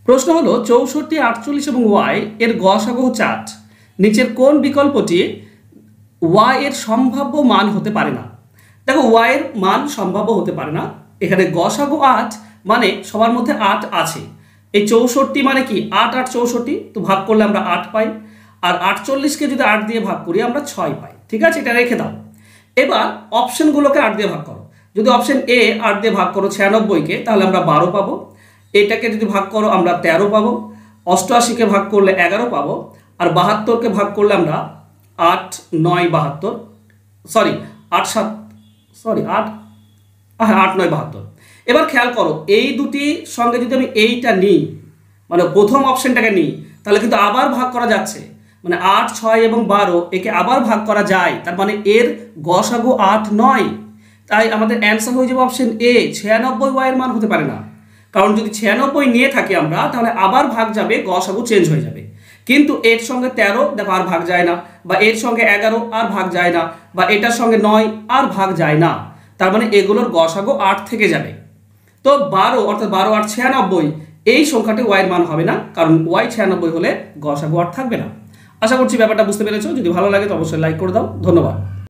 প্রশ্ন হলো 64, 48 এবং ওয়াই এর গসাগু হচ্ছে 8। নিচের কোন বিকল্পটি ওয়াই এর সম্ভাব্য মান হতে পারে না? দেখো ওয়াই এর মান সম্ভাব্য হতে পারে না। এখানে গসাগু 8 মানে সবার মধ্যে 8 আছে। এই 64 মানে কি 8 8 64, তো ভাগ করলে আমরা 8 পাই। আর 48কে যদি 8 দিয়ে ভাগ করি আমরা 6 পাই। ঠিক আছে, এটা রেখে দাও। এবার অপশনগুলোকে 8 দিয়ে ভাগ করো। যদি অপশন এ 8 দিয়ে ভাগ করো 96কে, তাহলে আমরা 12 পাবো। এটাকে যদি ভাগ করো আমরা 13 পাবো। 88কে ভাগ করলে 11 পাবো। আর 72কে ভাগ করলে আমরা 8 9 72, সরি 8 7, সরি 8, হ্যাঁ 8 9 72। এবার খেয়াল করো এই দুটির সঙ্গে যদি আমি এইটা নিই, মানে প্রথম অপশনটাকে নিই, তাহলে কিন্তু আবার ভাগ করা যাচ্ছে। মানে 8 6 এবং 12 একে আবার ভাগ করা যায়, তার মানে এর গসাগু 8 9। তাই আমাদের অ্যান্সার হয়ে যাবে অপশন এ, 96 ওয়াই এর মান হতে পারে না। কারণ যদি 96 নিয়ে থাকি আমরা, তাহলে আবার ভাগ যাবে, গসাগু চেঞ্জ হয়ে যাবে। কিন্তু এর সঙ্গে 13 দেখো আর ভাগ যায় না, বা এর সঙ্গে 11 আর ভাগ যায় না, বা এটার সঙ্গে 9 আর ভাগ যায় না। তার মানে এগুলোর গসাগু 8 থেকে যাবে। তো 12 অর্থাৎ 12 8 96, এই সংখ্যাটি ওয়াই এর মান হবে না, কারণ ওয়াই 96 হলে গসাগু 8 থাকবে না। আশা করছি ব্যাপারটা বুঝতে পেরেছো। যদি ভালো লাগে তো অবশ্যই লাইক করে দাও। ধন্যবাদ।